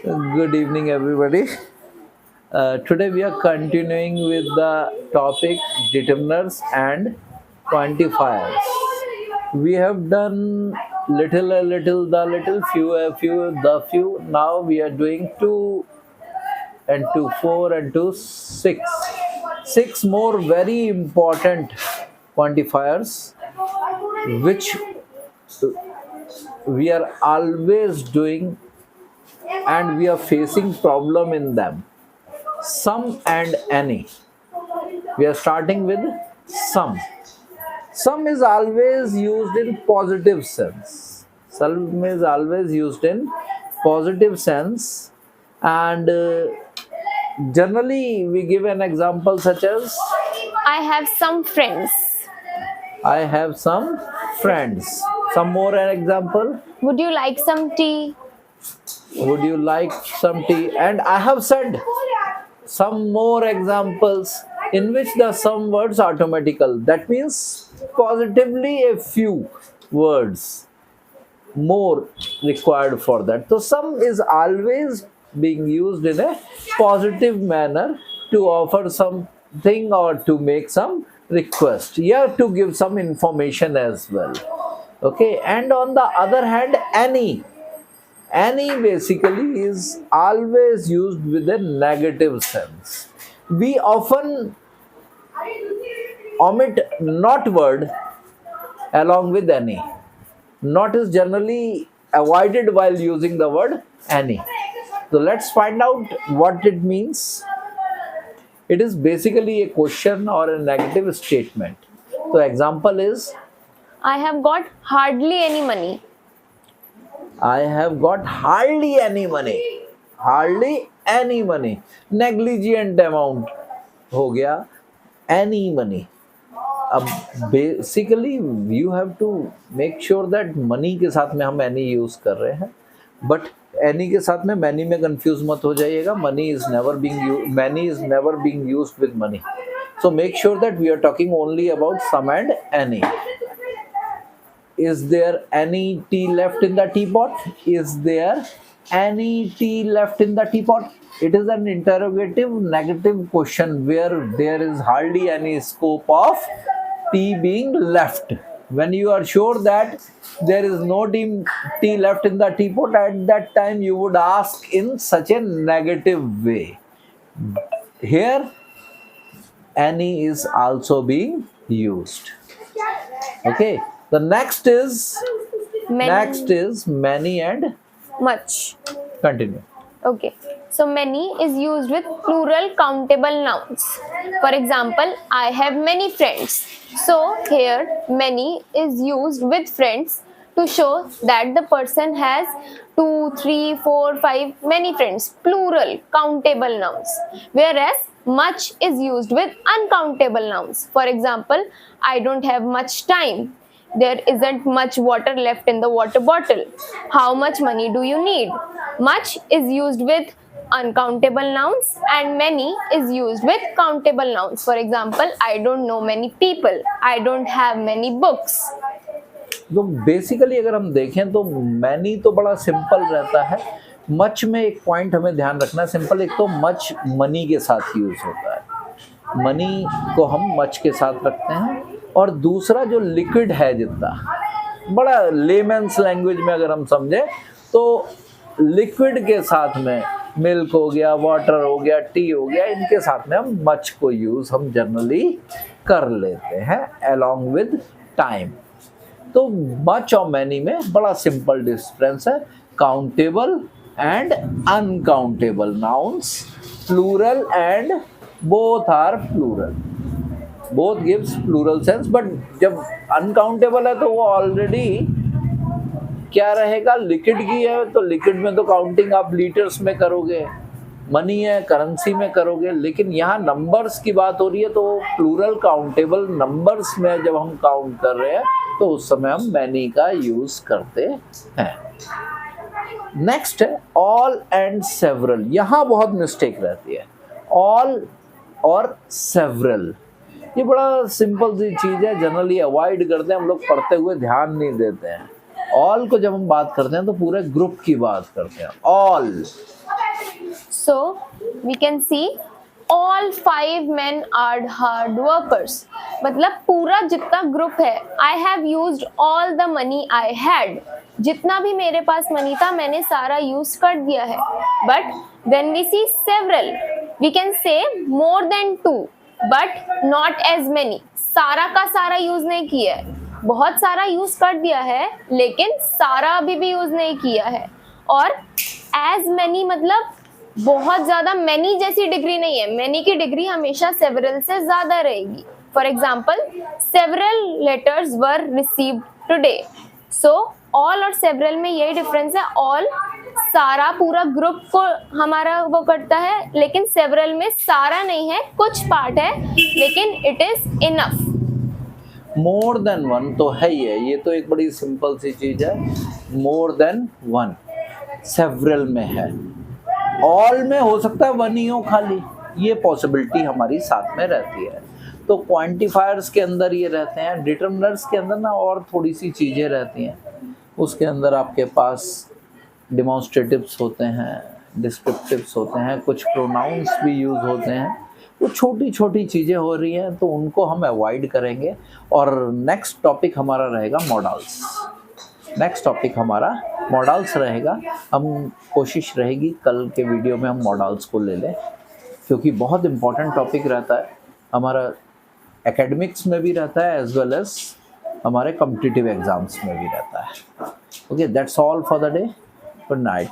Good evening, everybody. Today we are continuing with the topic determiners and quantifiers. We have done little, a little, the little, few, a few, the few. Now we are doing 2 and 2, 4 and 2, 6. Six more very important quantifiers which we are always doing and we are facing problem in them. Some and any. We are starting with some. Some is always used in positive sense. Some is always used in positive sense, and generally we give an example such as I have some friends. I have some friends. Some more an example. Would you like some tea? Would you like some tea? And I have said some more examples in which the some words automatical, that means positively a few words more required for that. So some is always being used in a positive manner to offer something or to make some request, yeah, to give some information as well. Okay, and on the other hand, any basically is always used with a negative sense. We often omit not word along with any. Not is generally avoided while using the word any. So let's find out what it means. It is basically a question or a negative statement. So example is I have got hardly any money. I have got hardly any money. Hardly any money. Negligent amount हो गया. Any money. अब basically you have to make sure that money के साथ में हम any use कर रहे हैं, बट एनी के साथ में मैनी में कंफ्यूज मत हो जाइएगा. Money is never being used with money. So make sure that we are talking only about some and any. Is there any tea left in the teapot? Is there any tea left in the teapot? It is an interrogative negative question where there is hardly any scope of tea being left. When you are sure that there is no tea left in the teapot, at that time you would ask in such a negative way. Here, any is also being used. Okay. The next is many and Much. continue. Okay. So many is used with plural countable nouns. For example, I have many friends. So here many is used with friends to show that the person has 2, 3, 4, 5 many friends. Plural countable nouns. Whereas much is used with uncountable nouns. For example, I don't have much time. There isn't much water left in the water bottle. How much money do you need? Much is used with uncountable nouns and many is used with countable nouns. For example, I don't know many people. I don't have many books. तो basically अगर हम देखें तो many तो बड़ा simple रहता है. Much में एक पॉइंट हमें ध्यान रखना है. सिंपल, एक तो मच मनी के साथ यूज होता है. मनी को हम मच के साथ रखते हैं. और दूसरा जो लिक्विड है, जितना बड़ा लेमन्स लैंग्वेज में अगर हम समझें तो लिक्विड के साथ में मिल्क हो गया, वाटर हो गया, टी हो गया, इनके साथ में हम मच को यूज हम जनरली कर लेते हैं अलोंग विद टाइम. तो मच और मैनी में बड़ा सिंपल डिफरेंस है. Countable and uncountable nouns, plural and both are plural. Both gives plural sense. But जब अनकाउंटेबल है तो वो ऑलरेडी क्या रहेगा, लिक्विड की है, तो लिक्विड में तो काउंटिंग आप लीटर्स में करोगे. मनी है, करेंसी में करोगे. लेकिन यहाँ नंबर्स की बात हो रही है तो प्लूरल काउंटेबल नंबर्स में जब हम काउंट कर रहे हैं तो उस समय हम मैनी का यूज करते हैं. नेक्स्ट है ऑल एंड सेवरल. यहाँ बहुत मिस्टेक रहती है. ऑल और सेवरल ये बड़ा सिंपल सी चीज़ है, जनरली अवॉइड करते हैं हम लोग, पढ़ते हुए ध्यान नहीं देते हैं. ऑल को जब हम बात करते हैं तो पूरे ग्रुप की बात करते हैं. All So we can see all 5 men are hard workers. मतलब पूरा जितना ग्रुप है, I have used all the money I had. जितना भी मेरे पास मनी था मैंने सारा यूज कर दिया है. But when we see several, we can say more than 2, but not as many. सारा का सारा यूज नहीं किया है, बहुत सारा यूज कर दिया है लेकिन सारा अभी भी यूज नहीं किया है. और as many मतलब बहुत ज्यादा मैनी जैसी डिग्री नहीं है. मैनी की डिग्री हमेशा सेवरल से ज्यादा रहेगी. For example, several letters were received today. So all और सेवरल में यही डिफरेंस है. ऑल सारा पूरा ग्रुप को हमारा वो करता है, लेकिन सेवरल में सारा नहीं है, कुछ पार्ट है, लेकिन it is enough. More than one तो है ही है, ये तो एक बड़ी सिंपल सी चीज है. मोर देन वन सेवरल में है, ऑल में हो सकता है वन ही हो खाली, ये पॉसिबिलिटी हमारी साथ में रहती है. तो क्वांटिफायर्स के अंदर ये रहते हैं. डिटर्मिनर्स के अंदर ना और थोड़ी सी चीज़ें रहती हैं. उसके अंदर आपके पास डिमॉन्स्ट्रेटिव्स होते हैं, डिस्क्रिप्टिव्स होते हैं, कुछ प्रोनाउंस भी यूज़ होते हैं. वो छोटी छोटी चीज़ें हो रही हैं तो उनको हम अवॉइड करेंगे. और नेक्स्ट टॉपिक हमारा रहेगा मॉडल्स. नेक्स्ट टॉपिक हमारा मॉडल्स रहेगा. हम कोशिश रहेगी कल के वीडियो में हम मॉडल्स को ले लें, क्योंकि बहुत इम्पॉर्टेंट टॉपिक रहता है हमारा. एकेडमिक्स में भी रहता है एज वेल एज हमारे कॉम्पिटिटिव एग्जाम्स में भी रहता है. Okay, that's all for the day. Good night.